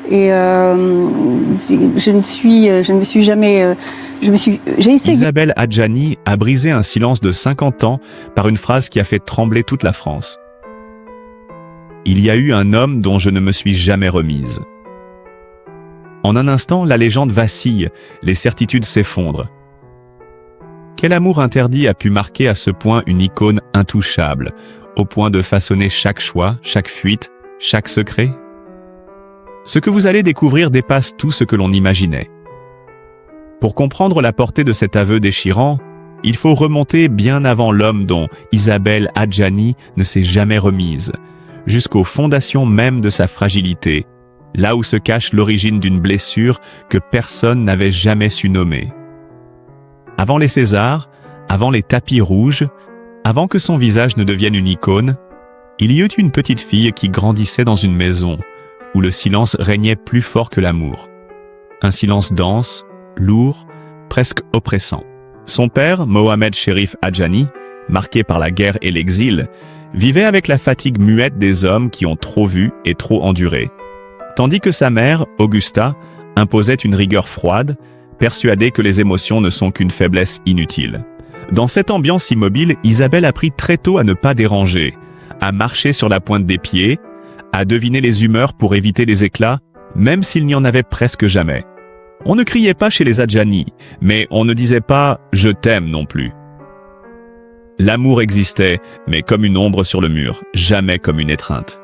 Et je ne me suis jamais... j'ai essayé... Isabelle Adjani a brisé un silence de 50 ans par une phrase qui a fait trembler toute la France. Il y a eu un homme dont je ne me suis jamais remise. En un instant, la légende vacille, les certitudes s'effondrent. Quel amour interdit a pu marquer à ce point une icône intouchable, au point de façonner chaque choix, chaque fuite, chaque secret? Ce que vous allez découvrir dépasse tout ce que l'on imaginait. Pour comprendre la portée de cet aveu déchirant, il faut remonter bien avant l'homme dont Isabelle Adjani ne s'est jamais remise, jusqu'aux fondations même de sa fragilité, là où se cache l'origine d'une blessure que personne n'avait jamais su nommer. Avant les Césars, avant les tapis rouges, avant que son visage ne devienne une icône, il y eut une petite fille qui grandissait dans une maison où le silence régnait plus fort que l'amour. Un silence dense, lourd, presque oppressant. Son père, Mohamed Cherif Adjani, marqué par la guerre et l'exil, vivait avec la fatigue muette des hommes qui ont trop vu et trop enduré. Tandis que sa mère, Augusta, imposait une rigueur froide, persuadée que les émotions ne sont qu'une faiblesse inutile. Dans cette ambiance immobile, Isabelle apprit très tôt à ne pas déranger, à marcher sur la pointe des pieds, à deviner les humeurs pour éviter les éclats, même s'il n'y en avait presque jamais. On ne criait pas chez les Adjani, mais on ne disait pas « je t'aime » non plus. L'amour existait, mais comme une ombre sur le mur, jamais comme une étreinte.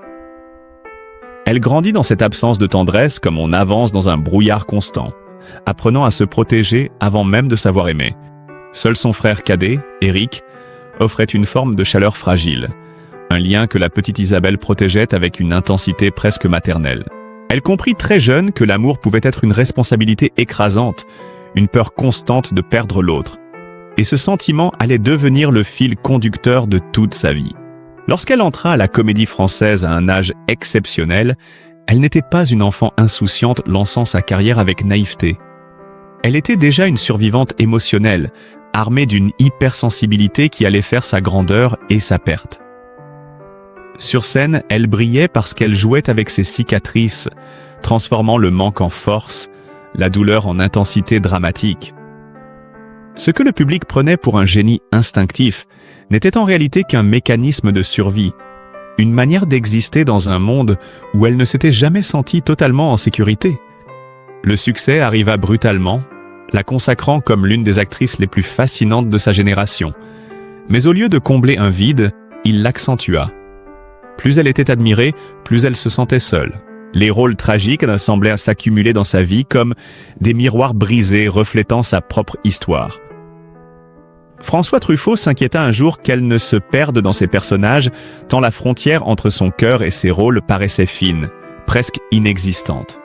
Elle grandit dans cette absence de tendresse comme on avance dans un brouillard constant, apprenant à se protéger avant même de savoir aimer. Seul son frère cadet, Eric, offrait une forme de chaleur fragile, un lien que la petite Isabelle protégeait avec une intensité presque maternelle. Elle comprit très jeune que l'amour pouvait être une responsabilité écrasante, une peur constante de perdre l'autre. Et ce sentiment allait devenir le fil conducteur de toute sa vie. Lorsqu'elle entra à la Comédie Française à un âge exceptionnel, elle n'était pas une enfant insouciante lançant sa carrière avec naïveté. Elle était déjà une survivante émotionnelle, armée d'une hypersensibilité qui allait faire sa grandeur et sa perte. Sur scène, elle brillait parce qu'elle jouait avec ses cicatrices, transformant le manque en force, la douleur en intensité dramatique. Ce que le public prenait pour un génie instinctif n'était en réalité qu'un mécanisme de survie, une manière d'exister dans un monde où elle ne s'était jamais sentie totalement en sécurité. Le succès arriva brutalement, la consacrant comme l'une des actrices les plus fascinantes de sa génération. Mais au lieu de combler un vide, il l'accentua. Plus elle était admirée, plus elle se sentait seule. Les rôles tragiques semblaient s'accumuler dans sa vie comme des miroirs brisés reflétant sa propre histoire. François Truffaut s'inquiéta un jour qu'elle ne se perde dans ses personnages, tant la frontière entre son cœur et ses rôles paraissait fine, presque inexistante.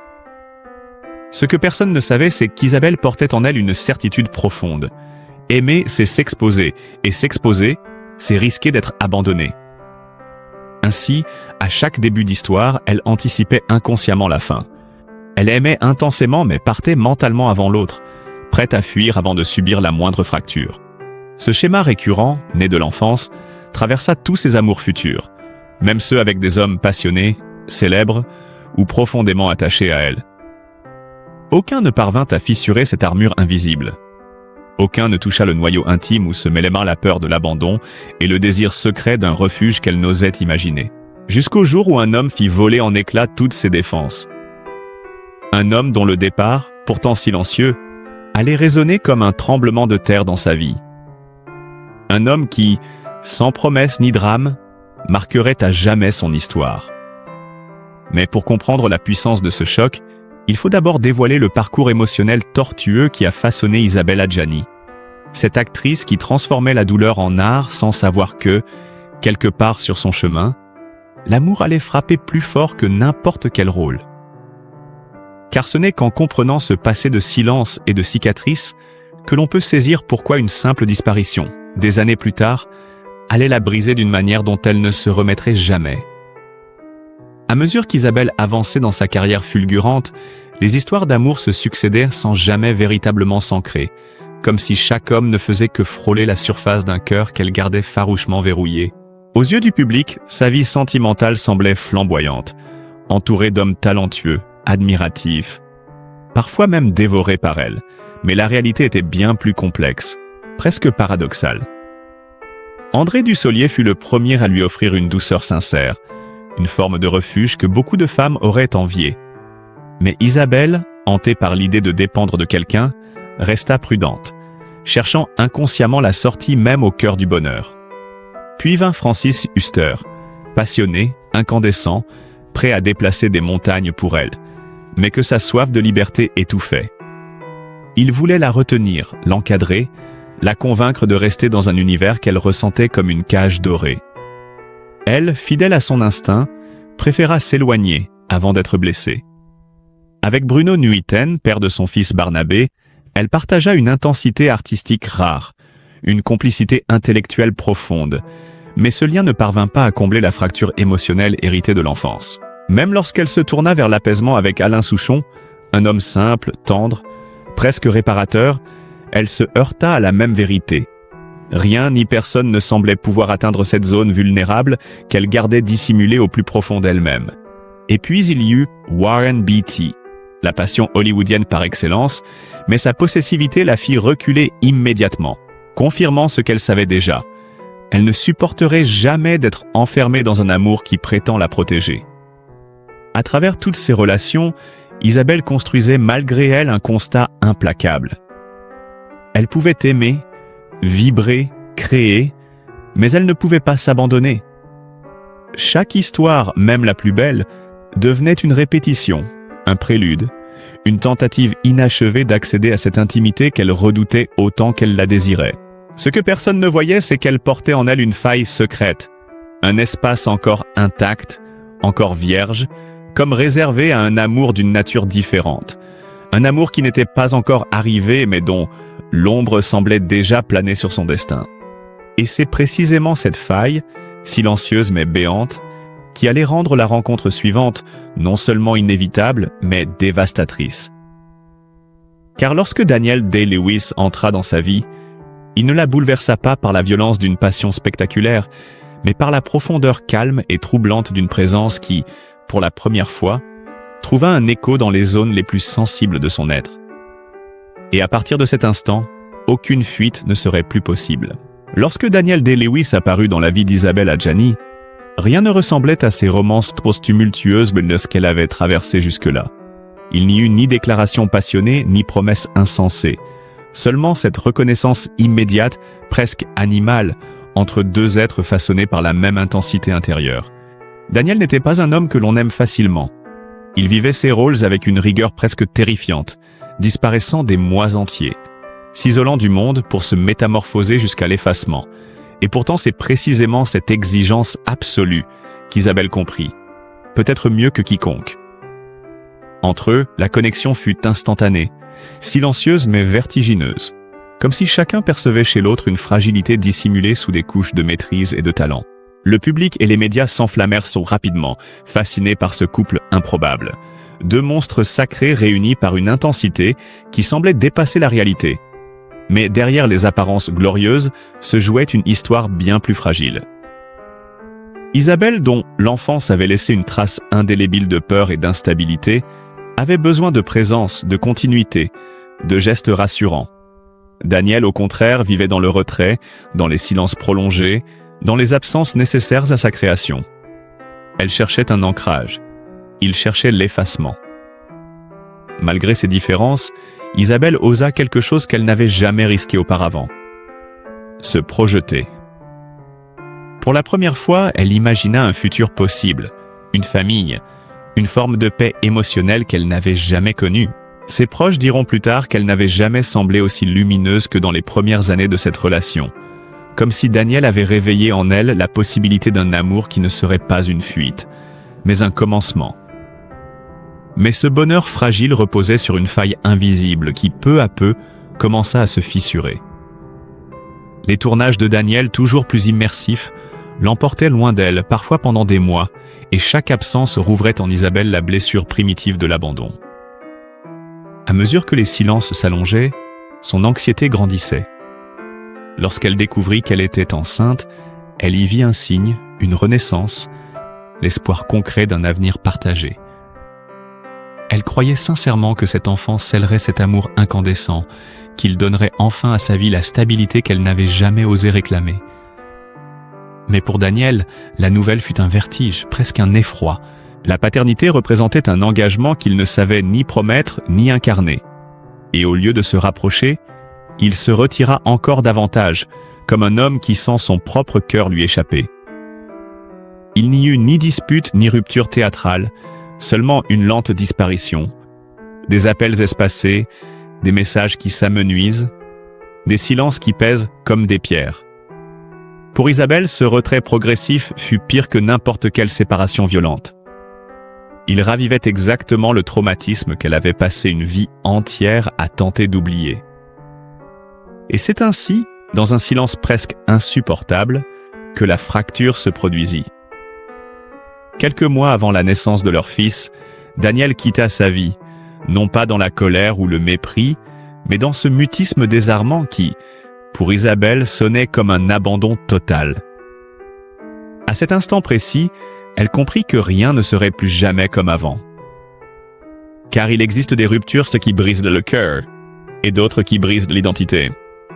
Ce que personne ne savait, c'est qu'Isabelle portait en elle une certitude profonde. Aimer, c'est s'exposer, et s'exposer, c'est risquer d'être abandonné. Ainsi, à chaque début d'histoire, elle anticipait inconsciemment la fin. Elle aimait intensément mais partait mentalement avant l'autre, prête à fuir avant de subir la moindre fracture. Ce schéma récurrent, né de l'enfance, traversa tous ses amours futurs, même ceux avec des hommes passionnés, célèbres ou profondément attachés à elle. Aucun ne parvint à fissurer cette armure invisible. Aucun ne toucha le noyau intime où se mêlaient la peur de l'abandon et le désir secret d'un refuge qu'elle n'osait imaginer. Jusqu'au jour où un homme fit voler en éclats toutes ses défenses. Un homme dont le départ, pourtant silencieux, allait résonner comme un tremblement de terre dans sa vie. Un homme qui, sans promesse ni drame, marquerait à jamais son histoire. Mais pour comprendre la puissance de ce choc, il faut d'abord dévoiler le parcours émotionnel tortueux qui a façonné Isabelle Adjani. Cette actrice qui transformait la douleur en art sans savoir que, quelque part sur son chemin, l'amour allait frapper plus fort que n'importe quel rôle. Car ce n'est qu'en comprenant ce passé de silence et de cicatrices que l'on peut saisir pourquoi une simple disparition, des années plus tard, allait la briser d'une manière dont elle ne se remettrait jamais. À mesure qu'Isabelle avançait dans sa carrière fulgurante, les histoires d'amour se succédaient sans jamais véritablement s'ancrer, comme si chaque homme ne faisait que frôler la surface d'un cœur qu'elle gardait farouchement verrouillé. Aux yeux du public, sa vie sentimentale semblait flamboyante, entourée d'hommes talentueux, admiratif, parfois même dévoré par elle. Mais la réalité était bien plus complexe, presque paradoxale. André Dussolier fut le premier à lui offrir une douceur sincère, une forme de refuge que beaucoup de femmes auraient enviée. Mais Isabelle, hantée par l'idée de dépendre de quelqu'un, resta prudente, cherchant inconsciemment la sortie même au cœur du bonheur. Puis vint Francis Huster, passionné, incandescent, prêt à déplacer des montagnes pour elle, mais que sa soif de liberté étouffait. Il voulait la retenir, l'encadrer, la convaincre de rester dans un univers qu'elle ressentait comme une cage dorée. Elle, fidèle à son instinct, préféra s'éloigner avant d'être blessée. Avec Bruno Nuiten, père de son fils Barnabé, elle partagea une intensité artistique rare, une complicité intellectuelle profonde, mais ce lien ne parvint pas à combler la fracture émotionnelle héritée de l'enfance. Même lorsqu'elle se tourna vers l'apaisement avec Alain Souchon, un homme simple, tendre, presque réparateur, elle se heurta à la même vérité. Rien ni personne ne semblait pouvoir atteindre cette zone vulnérable qu'elle gardait dissimulée au plus profond d'elle-même. Et puis il y eut Warren Beatty, la passion hollywoodienne par excellence, mais sa possessivité la fit reculer immédiatement, confirmant ce qu'elle savait déjà. Elle ne supporterait jamais d'être enfermée dans un amour qui prétend la protéger. À travers toutes ces relations, Isabelle construisait malgré elle un constat implacable. Elle pouvait aimer, vibrer, créer, mais elle ne pouvait pas s'abandonner. Chaque histoire, même la plus belle, devenait une répétition, un prélude, une tentative inachevée d'accéder à cette intimité qu'elle redoutait autant qu'elle la désirait. Ce que personne ne voyait, c'est qu'elle portait en elle une faille secrète, un espace encore intact, encore vierge, comme réservé à un amour d'une nature différente. Un amour qui n'était pas encore arrivé, mais dont l'ombre semblait déjà planer sur son destin. Et c'est précisément cette faille, silencieuse mais béante, qui allait rendre la rencontre suivante non seulement inévitable, mais dévastatrice. Car lorsque Daniel Day-Lewis entra dans sa vie, il ne la bouleversa pas par la violence d'une passion spectaculaire, mais par la profondeur calme et troublante d'une présence qui, pour la première fois, trouva un écho dans les zones les plus sensibles de son être. Et à partir de cet instant, aucune fuite ne serait plus possible. Lorsque Daniel Day-Lewis apparut dans la vie d'Isabelle Adjani, rien ne ressemblait à ces romances trop tumultueuses de ce qu'elle avait traversé jusque-là. Il n'y eut ni déclaration passionnée, ni promesse insensée. Seulement cette reconnaissance immédiate, presque animale, entre deux êtres façonnés par la même intensité intérieure. Daniel n'était pas un homme que l'on aime facilement. Il vivait ses rôles avec une rigueur presque terrifiante, disparaissant des mois entiers, s'isolant du monde pour se métamorphoser jusqu'à l'effacement. Et pourtant c'est précisément cette exigence absolue qu'Isabelle comprit, peut-être mieux que quiconque. Entre eux, la connexion fut instantanée, silencieuse mais vertigineuse, comme si chacun percevait chez l'autre une fragilité dissimulée sous des couches de maîtrise et de talent. Le public et les médias s'enflammèrent rapidement, fascinés par ce couple improbable. Deux monstres sacrés réunis par une intensité qui semblait dépasser la réalité. Mais derrière les apparences glorieuses se jouait une histoire bien plus fragile. Isabelle, dont l'enfance avait laissé une trace indélébile de peur et d'instabilité, avait besoin de présence, de continuité, de gestes rassurants. Daniel, au contraire, vivait dans le retrait, dans les silences prolongés, dans les absences nécessaires à sa création. Elle cherchait un ancrage. Il cherchait l'effacement. Malgré ces différences, Isabelle osa quelque chose qu'elle n'avait jamais risqué auparavant. Se projeter. Pour la première fois, elle imagina un futur possible, une famille, une forme de paix émotionnelle qu'elle n'avait jamais connue. Ses proches diront plus tard qu'elle n'avait jamais semblé aussi lumineuse que dans les premières années de cette relation, comme si Daniel avait réveillé en elle la possibilité d'un amour qui ne serait pas une fuite, mais un commencement. Mais ce bonheur fragile reposait sur une faille invisible qui, peu à peu, commença à se fissurer. Les tournages de Daniel, toujours plus immersifs, l'emportaient loin d'elle, parfois pendant des mois, et chaque absence rouvrait en Isabelle la blessure primitive de l'abandon. À mesure que les silences s'allongeaient, son anxiété grandissait. Lorsqu'elle découvrit qu'elle était enceinte, elle y vit un signe, une renaissance, l'espoir concret d'un avenir partagé. Elle croyait sincèrement que cet enfant scellerait cet amour incandescent, qu'il donnerait enfin à sa vie la stabilité qu'elle n'avait jamais osé réclamer. Mais pour Daniel, la nouvelle fut un vertige, presque un effroi. La paternité représentait un engagement qu'il ne savait ni promettre ni incarner. Et au lieu de se rapprocher, il se retira encore davantage, comme un homme qui sent son propre cœur lui échapper. Il n'y eut ni dispute ni rupture théâtrale, seulement une lente disparition, des appels espacés, des messages qui s'amenuisent, des silences qui pèsent comme des pierres. Pour Isabelle, ce retrait progressif fut pire que n'importe quelle séparation violente. Il ravivait exactement le traumatisme qu'elle avait passé une vie entière à tenter d'oublier. Et c'est ainsi, dans un silence presque insupportable, que la fracture se produisit. Quelques mois avant la naissance de leur fils, Daniel quitta sa vie, non pas dans la colère ou le mépris, mais dans ce mutisme désarmant qui, pour Isabelle, sonnait comme un abandon total. À cet instant précis, elle comprit que rien ne serait plus jamais comme avant. Car il existe des ruptures qui brisent le cœur, et d'autres qui brisent l'identité.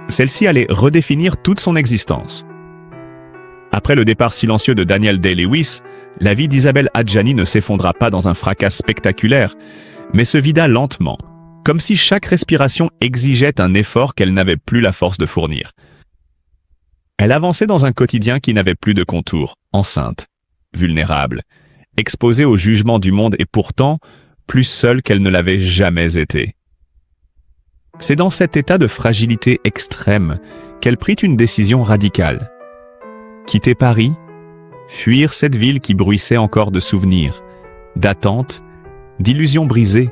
Celle-ci allait redéfinir toute son existence. Après le départ silencieux de Daniel Day-Lewis, la vie d'Isabelle Adjani ne s'effondra pas dans un fracas spectaculaire, mais se vida lentement, comme si chaque respiration exigeait un effort qu'elle n'avait plus la force de fournir. Elle avançait dans un quotidien qui n'avait plus de contours, enceinte, vulnérable, exposée au jugement du monde et pourtant plus seule qu'elle ne l'avait jamais été. C'est dans cet état de fragilité extrême qu'elle prit une décision radicale. Quitter Paris, fuir cette ville qui bruissait encore de souvenirs, d'attentes, d'illusions brisées.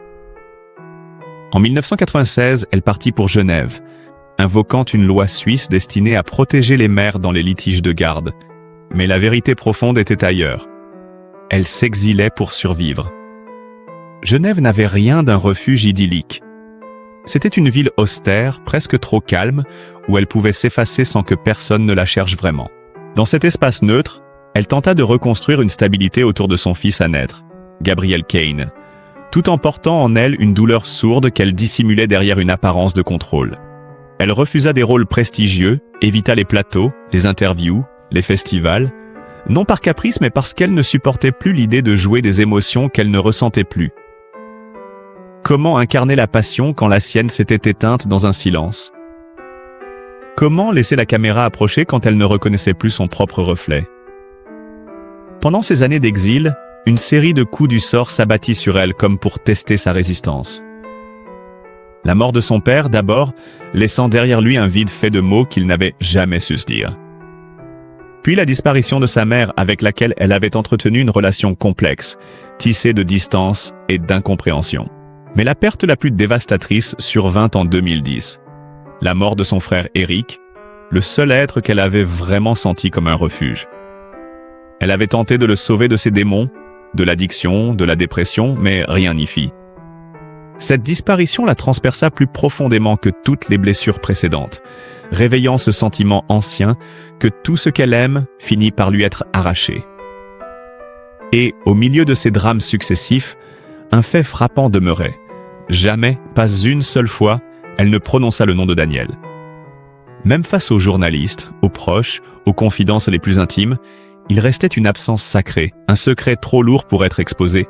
En 1996, elle partit pour Genève, invoquant une loi suisse destinée à protéger les mères dans les litiges de garde. Mais la vérité profonde était ailleurs. Elle s'exilait pour survivre. Genève n'avait rien d'un refuge idyllique. C'était une ville austère, presque trop calme, où elle pouvait s'effacer sans que personne ne la cherche vraiment. Dans cet espace neutre, elle tenta de reconstruire une stabilité autour de son fils à naître, Gabriel Kane, tout en portant en elle une douleur sourde qu'elle dissimulait derrière une apparence de contrôle. Elle refusa des rôles prestigieux, évita les plateaux, les interviews, les festivals, non par caprice mais parce qu'elle ne supportait plus l'idée de jouer des émotions qu'elle ne ressentait plus. Comment incarner la passion quand la sienne s'était éteinte dans un silence? Comment laisser la caméra approcher quand elle ne reconnaissait plus son propre reflet? Pendant ces années d'exil, une série de coups du sort s'abattit sur elle comme pour tester sa résistance. La mort de son père, d'abord, laissant derrière lui un vide fait de mots qu'il n'avait jamais su se dire. Puis la disparition de sa mère avec laquelle elle avait entretenu une relation complexe, tissée de distance et d'incompréhension. Mais la perte la plus dévastatrice survint en 2010. La mort de son frère Eric, le seul être qu'elle avait vraiment senti comme un refuge. Elle avait tenté de le sauver de ses démons, de l'addiction, de la dépression, mais rien n'y fit. Cette disparition la transperça plus profondément que toutes les blessures précédentes, réveillant ce sentiment ancien que tout ce qu'elle aime finit par lui être arraché. Et, au milieu de ces drames successifs, un fait frappant demeurait. Jamais, pas une seule fois, elle ne prononça le nom de Daniel. Même face aux journalistes, aux proches, aux confidences les plus intimes, il restait une absence sacrée, un secret trop lourd pour être exposé.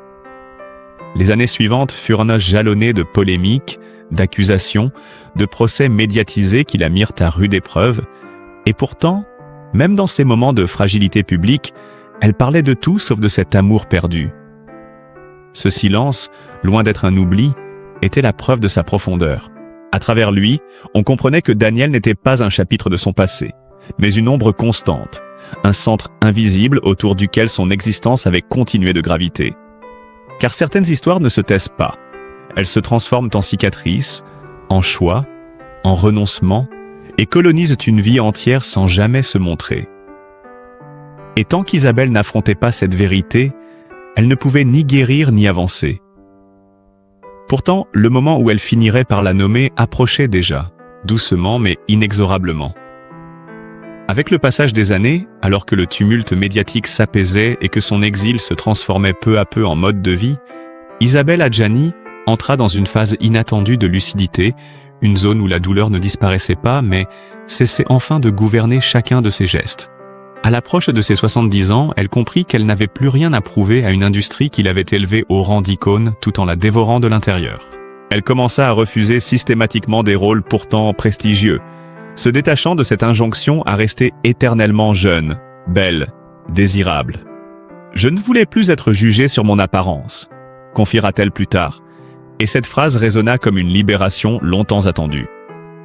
Les années suivantes furent jalonnées de polémiques, d'accusations, de procès médiatisés qui la mirent à rude épreuve, et pourtant, même dans ces moments de fragilité publique, elle parlait de tout sauf de cet amour perdu. Ce silence, loin d'être un oubli, était la preuve de sa profondeur. À travers lui, on comprenait que Daniel n'était pas un chapitre de son passé, mais une ombre constante, un centre invisible autour duquel son existence avait continué de graviter. Car certaines histoires ne se taisent pas. Elles se transforment en cicatrices, en choix, en renoncements, et colonisent une vie entière sans jamais se montrer. Et tant qu'Isabelle n'affrontait pas cette vérité, elle ne pouvait ni guérir ni avancer. Pourtant, le moment où elle finirait par la nommer approchait déjà, doucement mais inexorablement. Avec le passage des années, alors que le tumulte médiatique s'apaisait et que son exil se transformait peu à peu en mode de vie, Isabelle Adjani, entra dans une phase inattendue de lucidité, une zone où la douleur ne disparaissait pas, mais cessait enfin de gouverner chacun de ses gestes. À l'approche de ses 70 ans, elle comprit qu'elle n'avait plus rien à prouver à une industrie qui l'avait élevée au rang d'icône tout en la dévorant de l'intérieur. Elle commença à refuser systématiquement des rôles pourtant prestigieux, se détachant de cette injonction à rester éternellement jeune, belle, désirable. « Je ne voulais plus être jugée sur mon apparence », confiera-t-elle plus tard, et cette phrase résonna comme une libération longtemps attendue.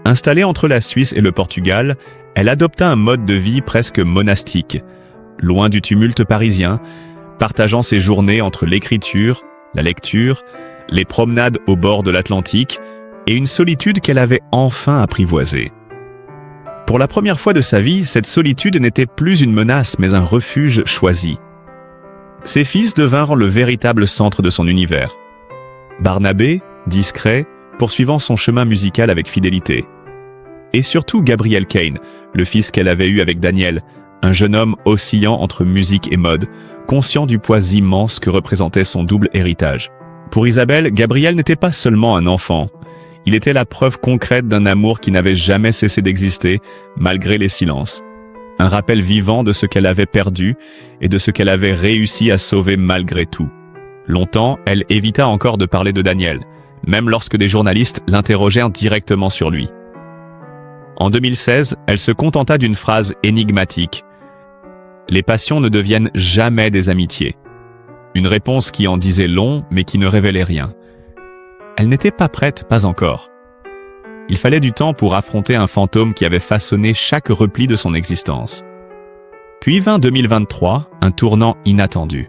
Installée entre la Suisse et le Portugal, elle adopta un mode de vie presque monastique, loin du tumulte parisien, partageant ses journées entre l'écriture, la lecture, les promenades au bord de l'Atlantique et une solitude qu'elle avait enfin apprivoisée. Pour la première fois de sa vie, cette solitude n'était plus une menace mais un refuge choisi. Ses fils devinrent le véritable centre de son univers. Barnabé, discret, poursuivant son chemin musical avec fidélité. Et surtout Gabriel Kane, le fils qu'elle avait eu avec Daniel, un jeune homme oscillant entre musique et mode, conscient du poids immense que représentait son double héritage. Pour Isabelle, Gabriel n'était pas seulement un enfant. Il était la preuve concrète d'un amour qui n'avait jamais cessé d'exister, malgré les silences. Un rappel vivant de ce qu'elle avait perdu et de ce qu'elle avait réussi à sauver malgré tout. Longtemps, elle évita encore de parler de Daniel, même lorsque des journalistes l'interrogèrent directement sur lui. En 2016, elle se contenta d'une phrase énigmatique. « Les passions ne deviennent jamais des amitiés ». Une réponse qui en disait long, mais qui ne révélait rien. Elle n'était pas prête, pas encore. Il fallait du temps pour affronter un fantôme qui avait façonné chaque repli de son existence. Puis vint 2023, un tournant inattendu.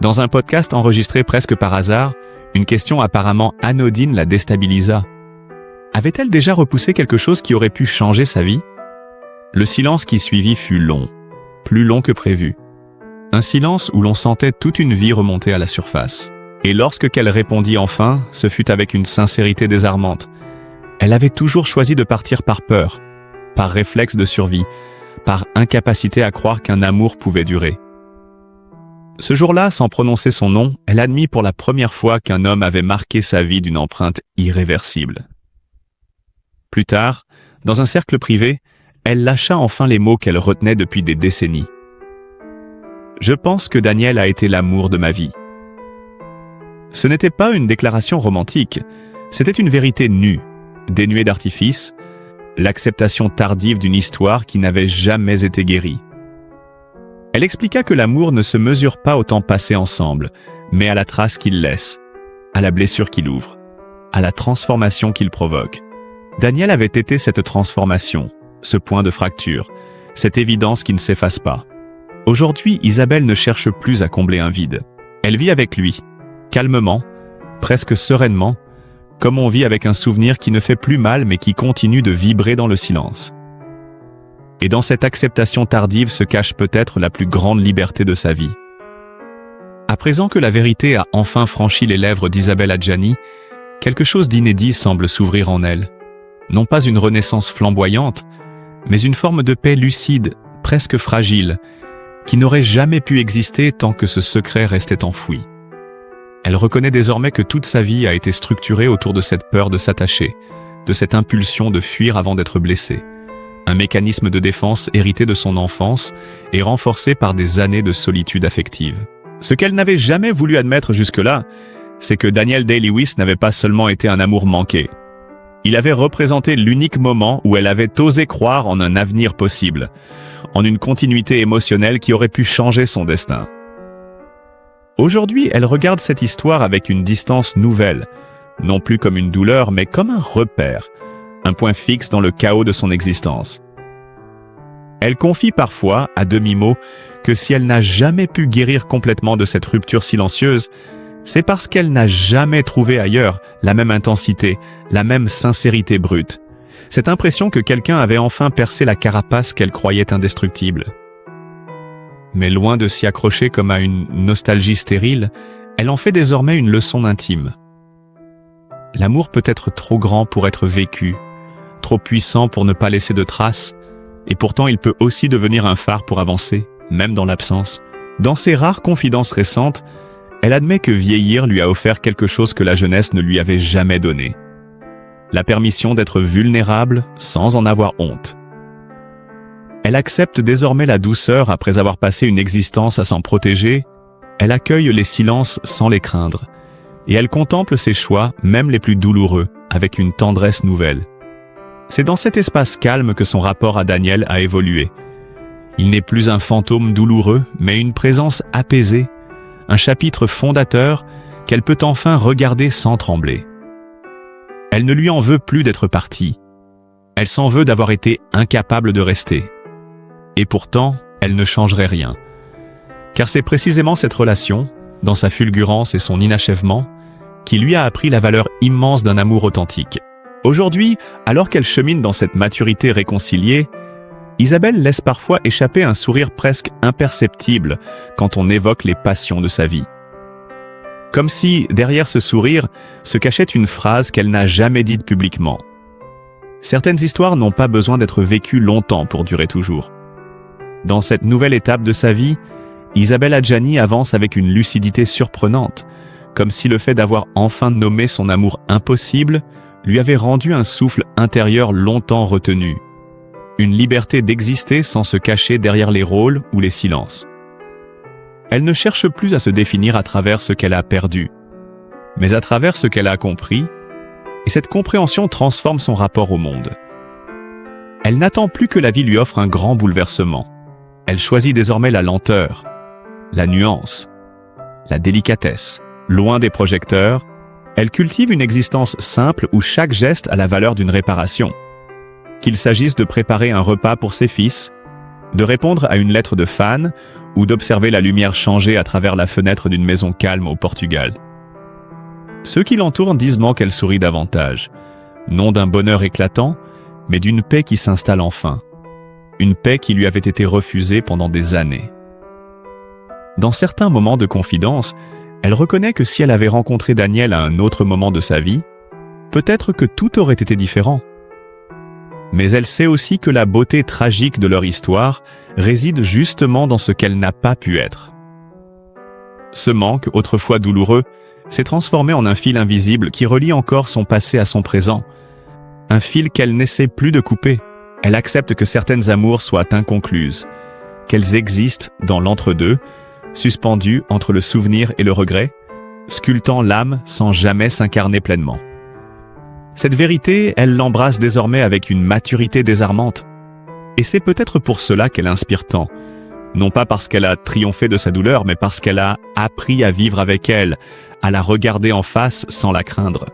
Dans un podcast enregistré presque par hasard, une question apparemment anodine la déstabilisa. Avait-elle déjà repoussé quelque chose qui aurait pu changer sa vie? Le silence qui suivit fut long, plus long que prévu. Un silence où l'on sentait toute une vie remonter à la surface. Et lorsque qu'elle répondit enfin, ce fut avec une sincérité désarmante. Elle avait toujours choisi de partir par peur, par réflexe de survie, par incapacité à croire qu'un amour pouvait durer. Ce jour-là, sans prononcer son nom, elle admit pour la première fois qu'un homme avait marqué sa vie d'une empreinte irréversible. Plus tard, dans un cercle privé, elle lâcha enfin les mots qu'elle retenait depuis des décennies. « Je pense que Daniel a été l'amour de ma vie. » Ce n'était pas une déclaration romantique, c'était une vérité nue, dénuée d'artifice, l'acceptation tardive d'une histoire qui n'avait jamais été guérie. Elle expliqua que l'amour ne se mesure pas au temps passé ensemble, mais à la trace qu'il laisse, à la blessure qu'il ouvre, à la transformation qu'il provoque. Daniel avait été cette transformation, ce point de fracture, cette évidence qui ne s'efface pas. Aujourd'hui, Isabelle ne cherche plus à combler un vide. Elle vit avec lui, calmement, presque sereinement, comme on vit avec un souvenir qui ne fait plus mal mais qui continue de vibrer dans le silence. Et dans cette acceptation tardive se cache peut-être la plus grande liberté de sa vie. À présent que la vérité a enfin franchi les lèvres d'Isabelle Adjani, quelque chose d'inédit semble s'ouvrir en elle. Non pas une renaissance flamboyante, mais une forme de paix lucide, presque fragile, qui n'aurait jamais pu exister tant que ce secret restait enfoui. Elle reconnaît désormais que toute sa vie a été structurée autour de cette peur de s'attacher, de cette impulsion de fuir avant d'être blessée. Un mécanisme de défense hérité de son enfance et renforcé par des années de solitude affective. Ce qu'elle n'avait jamais voulu admettre jusque-là, c'est que Daniel Day-Lewis n'avait pas seulement été un amour manqué. Il avait représenté l'unique moment où elle avait osé croire en un avenir possible, en une continuité émotionnelle qui aurait pu changer son destin. Aujourd'hui, elle regarde cette histoire avec une distance nouvelle, non plus comme une douleur, mais comme un repère, un point fixe dans le chaos de son existence. Elle confie parfois, à demi-mot, que si elle n'a jamais pu guérir complètement de cette rupture silencieuse, c'est parce qu'elle n'a jamais trouvé ailleurs la même intensité, la même sincérité brute. Cette impression que quelqu'un avait enfin percé la carapace qu'elle croyait indestructible. Mais loin de s'y accrocher comme à une nostalgie stérile, elle en fait désormais une leçon intime. L'amour peut être trop grand pour être vécu, trop puissant pour ne pas laisser de traces, et pourtant il peut aussi devenir un phare pour avancer, même dans l'absence. Dans ses rares confidences récentes, Elle admet que vieillir lui a offert quelque chose que la jeunesse ne lui avait jamais donné. La permission d'être vulnérable sans en avoir honte. Elle accepte désormais la douceur après avoir passé une existence à s'en protéger. Elle accueille les silences sans les craindre. Et elle contemple ses choix, même les plus douloureux, avec une tendresse nouvelle. C'est dans cet espace calme que son rapport à Daniel a évolué. Il n'est plus un fantôme douloureux, mais une présence apaisée, un chapitre fondateur qu'elle peut enfin regarder sans trembler. Elle ne lui en veut plus d'être partie. Elle s'en veut d'avoir été incapable de rester. Et pourtant, elle ne changerait rien. Car c'est précisément cette relation, dans sa fulgurance et son inachèvement, qui lui a appris la valeur immense d'un amour authentique. Aujourd'hui, alors qu'elle chemine dans cette maturité réconciliée, Isabelle laisse parfois échapper un sourire presque imperceptible quand on évoque les passions de sa vie. Comme si, derrière ce sourire, se cachait une phrase qu'elle n'a jamais dite publiquement. Certaines histoires n'ont pas besoin d'être vécues longtemps pour durer toujours. Dans cette nouvelle étape de sa vie, Isabelle Adjani avance avec une lucidité surprenante, comme si le fait d'avoir enfin nommé son amour impossible lui avait rendu un souffle intérieur longtemps retenu. Une liberté d'exister sans se cacher derrière les rôles ou les silences. Elle ne cherche plus à se définir à travers ce qu'elle a perdu, mais à travers ce qu'elle a compris, et cette compréhension transforme son rapport au monde. Elle n'attend plus que la vie lui offre un grand bouleversement. Elle choisit désormais la lenteur, la nuance, la délicatesse. Loin des projecteurs, elle cultive une existence simple où chaque geste a la valeur d'une réparation. Qu'il s'agisse de préparer un repas pour ses fils, de répondre à une lettre de fan ou d'observer la lumière changer à travers la fenêtre d'une maison calme au Portugal. Ceux qui l'entourent disent qu'elle sourit davantage, non d'un bonheur éclatant, mais d'une paix qui s'installe enfin. Une paix qui lui avait été refusée pendant des années. Dans certains moments de confidence, elle reconnaît que si elle avait rencontré Daniel à un autre moment de sa vie, peut-être que tout aurait été différent. Mais elle sait aussi que la beauté tragique de leur histoire réside justement dans ce qu'elle n'a pas pu être. Ce manque, autrefois douloureux, s'est transformé en un fil invisible qui relie encore son passé à son présent. Un fil qu'elle n'essaie plus de couper. Elle accepte que certaines amours soient inconcluses, qu'elles existent dans l'entre-deux, suspendues entre le souvenir et le regret, sculptant l'âme sans jamais s'incarner pleinement. Cette vérité, elle l'embrasse désormais avec une maturité désarmante. Et c'est peut-être pour cela qu'elle inspire tant. Non pas parce qu'elle a triomphé de sa douleur, mais parce qu'elle a appris à vivre avec elle, à la regarder en face sans la craindre.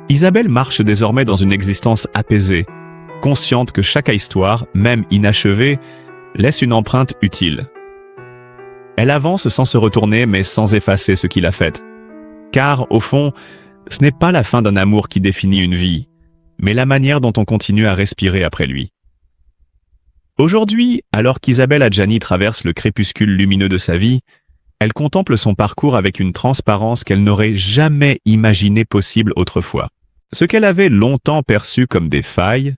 Isabelle marche désormais dans une existence apaisée, consciente que chaque histoire, même inachevée, laisse une empreinte utile. Elle avance sans se retourner, mais sans effacer ce qu'il a fait. Car, au fond, ce n'est pas la fin d'un amour qui définit une vie, mais la manière dont on continue à respirer après lui. Aujourd'hui, alors qu'Isabelle Adjani traverse le crépuscule lumineux de sa vie, elle contemple son parcours avec une transparence qu'elle n'aurait jamais imaginé possible autrefois. Ce qu'elle avait longtemps perçu comme des failles,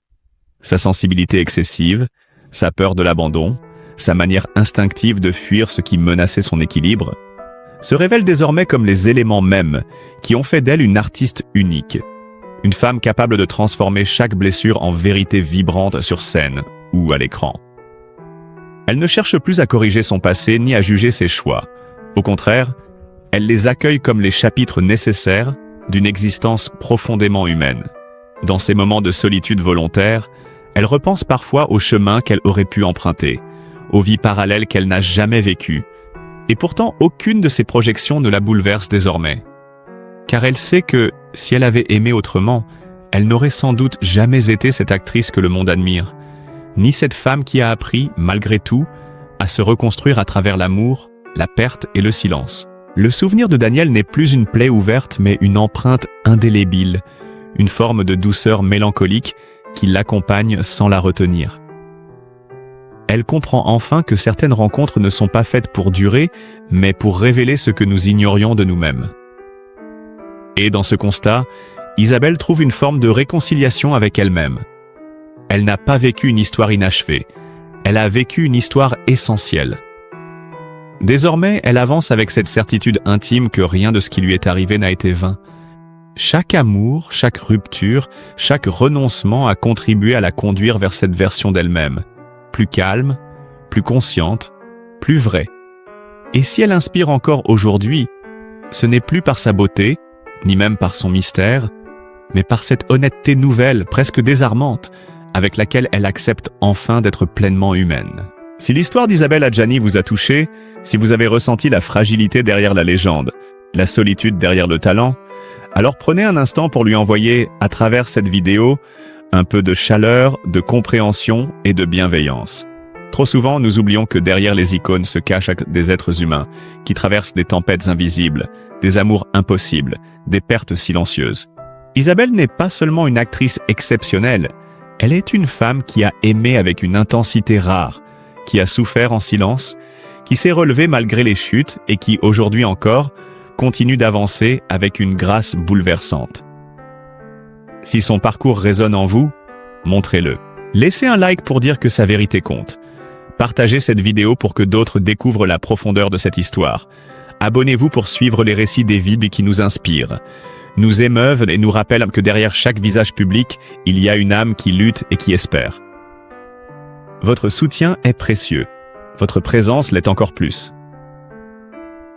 sa sensibilité excessive, sa peur de l'abandon, sa manière instinctive de fuir ce qui menaçait son équilibre, se révèlent désormais comme les éléments mêmes qui ont fait d'elle une artiste unique, une femme capable de transformer chaque blessure en vérité vibrante sur scène ou à l'écran. Elle ne cherche plus à corriger son passé ni à juger ses choix. Au contraire, elle les accueille comme les chapitres nécessaires d'une existence profondément humaine. Dans ces moments de solitude volontaire, elle repense parfois au chemin qu'elle aurait pu emprunter, aux vies parallèles qu'elle n'a jamais vécues, et pourtant aucune de ces projections ne la bouleverse désormais. Car elle sait que, si elle avait aimé autrement, elle n'aurait sans doute jamais été cette actrice que le monde admire, ni cette femme qui a appris, malgré tout, à se reconstruire à travers l'amour, la perte et le silence. Le souvenir de Daniel n'est plus une plaie ouverte, mais une empreinte indélébile, une forme de douceur mélancolique qui l'accompagne sans la retenir. Elle comprend enfin que certaines rencontres ne sont pas faites pour durer, mais pour révéler ce que nous ignorions de nous-mêmes. Et dans ce constat, Isabelle trouve une forme de réconciliation avec elle-même. Elle n'a pas vécu une histoire inachevée, elle a vécu une histoire essentielle. Désormais, elle avance avec cette certitude intime que rien de ce qui lui est arrivé n'a été vain. Chaque amour, chaque rupture, chaque renoncement a contribué à la conduire vers cette version d'elle-même, plus calme, plus consciente, plus vraie. Et si elle inspire encore aujourd'hui, ce n'est plus par sa beauté, ni même par son mystère, mais par cette honnêteté nouvelle, presque désarmante, avec laquelle elle accepte enfin d'être pleinement humaine. Si l'histoire d'Isabelle Adjani vous a touché, si vous avez ressenti la fragilité derrière la légende, la solitude derrière le talent, alors prenez un instant pour lui envoyer, à travers cette vidéo, un peu de chaleur, de compréhension et de bienveillance. Trop souvent, nous oublions que derrière les icônes se cachent des êtres humains qui traversent des tempêtes invisibles, des amours impossibles, des pertes silencieuses. Isabelle n'est pas seulement une actrice exceptionnelle, elle est une femme qui a aimé avec une intensité rare, qui a souffert en silence, qui s'est relevée malgré les chutes et qui, aujourd'hui encore, continue d'avancer avec une grâce bouleversante. Si son parcours résonne en vous, montrez-le. Laissez un like pour dire que sa vérité compte. Partagez cette vidéo pour que d'autres découvrent la profondeur de cette histoire. Abonnez-vous pour suivre les récits des vies qui nous inspirent, nous émeuvent et nous rappellent que derrière chaque visage public, il y a une âme qui lutte et qui espère. Votre soutien est précieux. Votre présence l'est encore plus.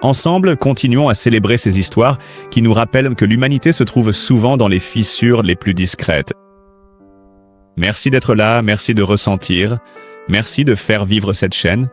Ensemble, continuons à célébrer ces histoires qui nous rappellent que l'humanité se trouve souvent dans les fissures les plus discrètes. Merci d'être là, merci de ressentir, merci de faire vivre cette chaîne